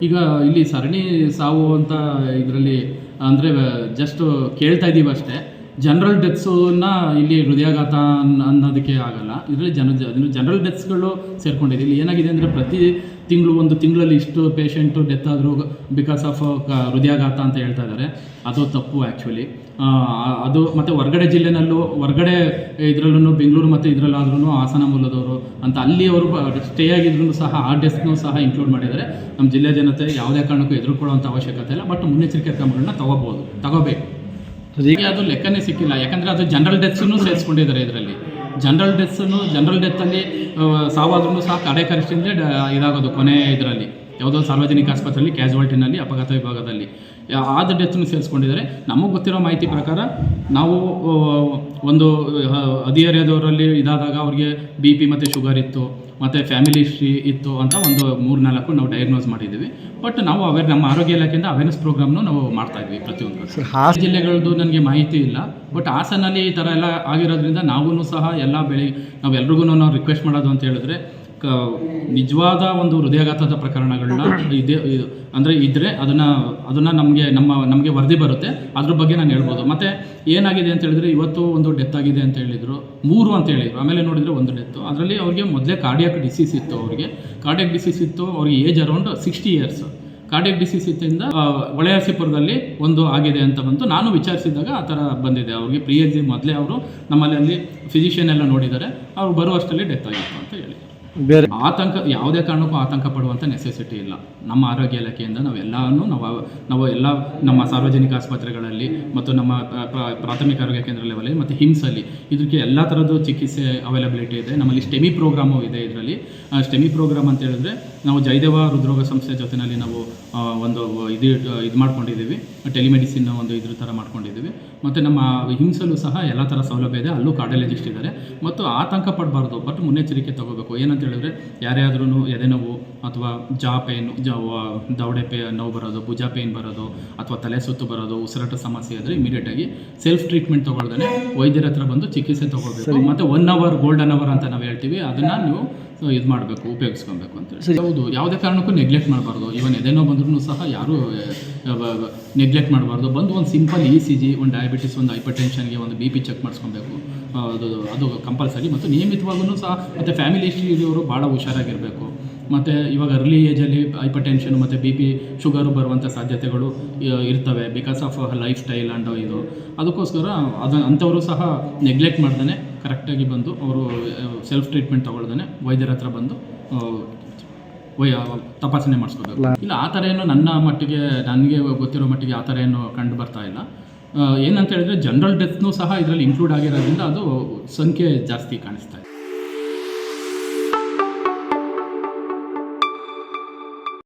ಈಗ ಇಲ್ಲಿ ಸರಣಿ ಸಾವು ಅಂತ ಇದರಲ್ಲಿ ಅಂದರೆ ಜಸ್ಟ್ ಕೇಳ್ತಾ ಇದ್ದೀವಿ ಅಷ್ಟೇ. ಜನರಲ್ ಡೆತ್ಸನ್ನ ಇಲ್ಲಿ ಹೃದಯಾಘಾತ ಅನ್ನೋದಕ್ಕೆ ಆಗಲ್ಲ. ಇದರಲ್ಲಿ ಜನರಲ್ ಡೆತ್ಸ್ಗಳು ಸೇರ್ಕೊಂಡಿದೆ. ಇಲ್ಲಿ ಏನಾಗಿದೆ ಅಂದರೆ ಪ್ರತಿ ಒಂದು ತಿಂಗಳಲ್ಲಿ ಇಷ್ಟು ಪೇಷಂಟು ಡೆತ್ ಆದರೂ ಬಿಕಾಸ್ ಆಫ್ ಹೃದಯಾಘಾತ ಅಂತ ಹೇಳ್ತಾ ಇದ್ದಾರೆ. ಅದು ತಪ್ಪು ಆ್ಯಕ್ಚುಲಿ. ಅದು ಮತ್ತು ಹೊರಗಡೆ ಜಿಲ್ಲೆನಲ್ಲೂ ಹೊರಗಡೆ ಇದರಲ್ಲೂ ಬೆಂಗಳೂರು ಮತ್ತು ಇದರಲ್ಲಾದ್ರೂ ಹಾಸನ ಮೂಲದವರು ಅಂತ ಅಲ್ಲಿ ಅವರು ಸ್ಟೇ ಆಗಿದ್ರು ಸಹ ಆ ಡೆತ್ನೂ ಸಹ ಇನ್ಕ್ಲೂಡ್ ಮಾಡಿದ್ದಾರೆ. ನಮ್ಮ ಜಿಲ್ಲೆ ಜನತೆ ಯಾವುದೇ ಕಾರಣಕ್ಕೂ ಎದುರುಕೊಳ್ಳುವಂಥ ಅವಶ್ಯಕತೆ ಇಲ್ಲ. ಬಟ್ ಮುನ್ನೆಚ್ಚರಿಕೆ ಕ್ರಮಗಳನ್ನ ತಗೋಬೇಕು. ಈಗ ಅದು ಲೆಕ್ಕನೇ ಸಿಕ್ಕಿಲ್ಲ. ಯಾಕಂದರೆ ಅದು ಜನರಲ್ ಡೆತ್ಸನ್ನು ಸೇರಿಸ್ಕೊಂಡಿದ್ದಾರೆ. ಇದರಲ್ಲಿ ಜನರಲ್ ಡೆತ್ತಲ್ಲಿ ಸಾವಾದ್ರೂ ಸಹ ಕಾರ್ಯಕರಿಷ್ಠಿಂದಲೇ ಇದಾಗೋದು. ಕೊನೆ ಇದರಲ್ಲಿ ಯಾವುದೋ ಸಾರ್ವಜನಿಕ ಆಸ್ಪತ್ರೆಯಲ್ಲಿ ಕ್ಯಾಸುವಾಲಿಟಿನಲ್ಲಿ ಅಪಘಾತ ವಿಭಾಗದಲ್ಲಿ ಆದ ಡೆತ್ನು ಸೇರಿಸ್ಕೊಂಡಿದ್ದಾರೆ. ನಮಗೆ ಗೊತ್ತಿರೋ ಮಾಹಿತಿ ಪ್ರಕಾರ ನಾವು ಒಂದು ಹದಿಹರೆಯದವರಲ್ಲಿ ಇದಾದಾಗ ಅವ್ರಿಗೆ BP ಮತ್ತು ಶುಗರ್ ಇತ್ತು ಮತ್ತು ಫ್ಯಾಮಿಲಿ ಹಿಸ್ಟ್ರಿ ಇತ್ತು ಅಂತ ಒಂದು 3-4 ನಾವು ಡಯಾಗ್ನೋಸ್ ಮಾಡಿದ್ದೀವಿ. ಬಟ್ ನಾವು ನಮ್ಮ ಆರೋಗ್ಯ ಇಲಾಖೆಯಿಂದ ಅವೇರ್ನೆಸ್ ಪ್ರೋಗ್ರಾಮ್ನು ನಾವು ಮಾಡ್ತಾಯಿದ್ವಿ ಪ್ರತಿಯೊಂದು ಜಿಲ್ಲೆಗಳದ್ದು ನನಗೆ ಮಾಹಿತಿ ಇಲ್ಲ. ಬಟ್ ಹಾಸನಲ್ಲಿ ಈ ಥರ ಎಲ್ಲ ಆಗಿರೋದ್ರಿಂದ ನಾವು ಸಹ ನಾವೆಲ್ರಿಗೂ ನಾವು ರಿಕ್ವೆಸ್ಟ್ ಮಾಡೋದು ಅಂತ ಹೇಳಿದ್ರೆ ನಿಜವಾದ ಒಂದು ಹೃದಯಾಘಾತದ ಪ್ರಕರಣಗಳನ್ನ ಇದ್ದರೆ ಅದನ್ನು ನಮಗೆ ವರದಿ ಬರುತ್ತೆ. ಅದ್ರ ಬಗ್ಗೆ ನಾನು ಹೇಳ್ಬೋದು. ಮತ್ತು ಏನಾಗಿದೆ ಅಂತ ಹೇಳಿದ್ರೆ ಇವತ್ತು ಒಂದು ಡೆತ್ ಆಗಿದೆ ಅಂತ ಹೇಳಿದರು, 3 ಅಂತ ಹೇಳಿದರು. ಆಮೇಲೆ ನೋಡಿದರೆ ಒಂದು ಡೆತ್ತು. ಅದರಲ್ಲಿ ಅವ್ರಿಗೆ ಮೊದಲೇ ಕಾರ್ಡಿಯಾಕ್ ಡಿಸೀಸ್ ಇತ್ತು. ಅವ್ರಿಗೆ age around 60 years. Cardiac disease ಇತ್ತಿಂದ ಹೊಳೆನರಸೀಪುರದಲ್ಲಿ ಒಂದು ಆಗಿದೆ ಅಂತ ಬಂತು. ನಾನು ವಿಚಾರಿಸಿದಾಗ ಆ ಥರ ಬಂದಿದೆ. ಅವ್ರಿಗೆ ಮೊದಲೇ ಅವರು ನಮ್ಮಲ್ಲಿ ಅಲ್ಲಿ ಫಿಸಿಷಿಯನ್ ಎಲ್ಲ ನೋಡಿದ್ದಾರೆ. ಅವ್ರು ಬರುವಷ್ಟರಲ್ಲಿ ಡೆತ್ ಆಗಿತ್ತು ಅಂತ ಹೇಳಿ. ಬೇರೆ ಯಾವುದೇ ಕಾರಣಕ್ಕೂ ಆತಂಕ ಪಡುವಂಥ ನೆಸೆಸಿಟಿ ಇಲ್ಲ. ನಮ್ಮ ಆರೋಗ್ಯ ಇಲಾಖೆಯಿಂದ ನಾವು ಎಲ್ಲ ನಮ್ಮ ಸಾರ್ವಜನಿಕ ಆಸ್ಪತ್ರೆಗಳಲ್ಲಿ ಮತ್ತು ನಮ್ಮ ಪ್ರಾಥಮಿಕ ಆರೋಗ್ಯ ಕೇಂದ್ರ ಲೆವೆಲಲ್ಲಿ ಮತ್ತು ಹಿಮ್ಸಲ್ಲಿ ಇದಕ್ಕೆ ಎಲ್ಲ ಥರದ್ದು ಚಿಕಿತ್ಸೆ ಅವೈಲಬಿಲಿಟಿ ಇದೆ. ನಮ್ಮಲ್ಲಿ ಸ್ಟೆಮಿ ಪ್ರೋಗ್ರಾಮು ಇದೆ. ಇದರಲ್ಲಿ ಸ್ಟೆಮಿ ಪ್ರೋಗ್ರಾಮ್ ಅಂತ ಹೇಳಿದ್ರೆ ನಾವು ಜಯದೇವ ಹೃದ್ರೋಗ ಸಂಸ್ಥೆ ಜೊತೆಯಲ್ಲಿ ನಾವು ಒಂದು ಇದು ಮಾಡ್ಕೊಂಡಿದ್ದೀವಿ. ಟೆಲಿಮೆಡಿಸಿನ್ ಒಂದು ಇದ್ರ ಥರ ಮಾಡ್ಕೊಂಡಿದ್ದೀವಿ. ಮತ್ತು ನಮ್ಮ ಹಿಮ್ಸಲ್ಲೂ ಸಹ ಎಲ್ಲ ಥರ ಸೌಲಭ್ಯ ಇದೆ. ಅಲ್ಲೂ ಕಾರ್ಡಿಯಾಲಜಿಸ್ಟ್ ಇದ್ದಾರೆ. ಮತ್ತು ಆತಂಕ ಪಡಬಾರ್ದು. ಬಟ್ ಮುನ್ನೆಚ್ಚರಿಕೆ ತಗೋಬೇಕು. ಏನಂತ ಹೇಳಿದ್ರೆ ಯಾರ್ಯಾದ್ರೂ ಎದೆನೋವು ಅಥವಾ ದವಡೆ ನೋವು ಬರೋದು, ಭುಜ ಪೇನ್ ಬರೋದು ಅಥವಾ ತಲೆ ಸುತ್ತು ಬರೋದು, ಉಸಿರಾಟ ಸಮಸ್ಯೆ ಇದ್ದರೆ ಇಮಿಡಿಯೇಟಾಗಿ ಸೆಲ್ಫ್ ಟ್ರೀಟ್ಮೆಂಟ್ ತೊಗೊಳ್ದೇ ವೈದ್ಯರ ಹತ್ರ ಬಂದು ಚಿಕಿತ್ಸೆ ತೊಗೋಬೇಕು. ಮತ್ತು 1 hour ಗೋಲ್ಡನ್ ಅವರ್ ಅಂತ ನಾವು ಹೇಳ್ತೀವಿ. ಅದನ್ನು ನೀವು ಇದು ಮಾಡಬೇಕು, ಉಪಯೋಗಿಸ್ಕೊಬೇಕು ಅಂತೇಳಿ. ಹೌದು, ಯಾವುದೇ ಕಾರಣಕ್ಕೂ ನೆಗ್ಲೆಕ್ಟ್ ಮಾಡಬಾರ್ದು. ಇವನ್ ಎದೆನೋ ಬಂದ್ರೂ ಸಹ ಯಾರೂ ನೆಗ್ಲೆಕ್ಟ್ ಮಾಡಬಾರ್ದು. ಬಂದು ಒಂದು ಸಿಂಪಲ್ ECG, ಒಂದು ಡಯಾಬಿಟಿಸ್, ಒಂದು ಹೈಪರ್ಟೆನ್ಷನ್ಗೆ ಒಂದು BP ಚೆಕ್ ಮಾಡಿಸ್ಕೊಬೇಕು. ಅದು ಕಂಪಲ್ಸರಿ. ಮತ್ತು ನಿಯಮಿತವಾಗೂ ಸಹ ಮತ್ತು ಫ್ಯಾಮಿಲಿ ಹಿಸ್ಟ್ರಿ ಇರೋರು ಭಾಳ ಹುಷಾರಾಗಿರಬೇಕು. ಮತ್ತು ಇವಾಗ ಅರ್ಲಿ ಏಜಲ್ಲಿ ಹೈಪರ್ಟೆನ್ಷನ್ ಮತ್ತು BP ಶುಗರು ಬರುವಂಥ ಸಾಧ್ಯತೆಗಳು ಇರ್ತವೆ because of life style and ಇದು. ಅದಕ್ಕೋಸ್ಕರ ಅಂಥವರು ಸಹ ನೆಗ್ಲೆಕ್ಟ್ ಮಾಡ್ದೇ ಕರೆಕ್ಟಾಗಿ ಬಂದು ಅವರು ಸೆಲ್ಫ್ ಟ್ರೀಟ್ಮೆಂಟ್ ತೊಗೊಳ್ದೇ ವೈದ್ಯರ ಹತ್ರ ಬಂದು ತಪಾಸಣೆ ಮಾಡಿಸ್ಕೋಬೇಕು. ಇಲ್ಲ ಆ ಥರ ಏನು ನನಗೆ ಗೊತ್ತಿರೋ ಮಟ್ಟಿಗೆ ಆ ಥರ ಏನು ಕಂಡು ಬರ್ತಾ ಇಲ್ಲ. ಏನಂತ ಹೇಳಿದ್ರೆ ಜನರಲ್ ಡೆತ್ನೂ ಸಹ ಇದರಲ್ಲಿ ಇನ್ಕ್ಲೂಡ್ ಆಗಿರೋದ್ರಿಂದ ಅದು ಸಂಖ್ಯೆ ಜಾಸ್ತಿ ಕಾಣಿಸ್ತಾ ಇದೆ.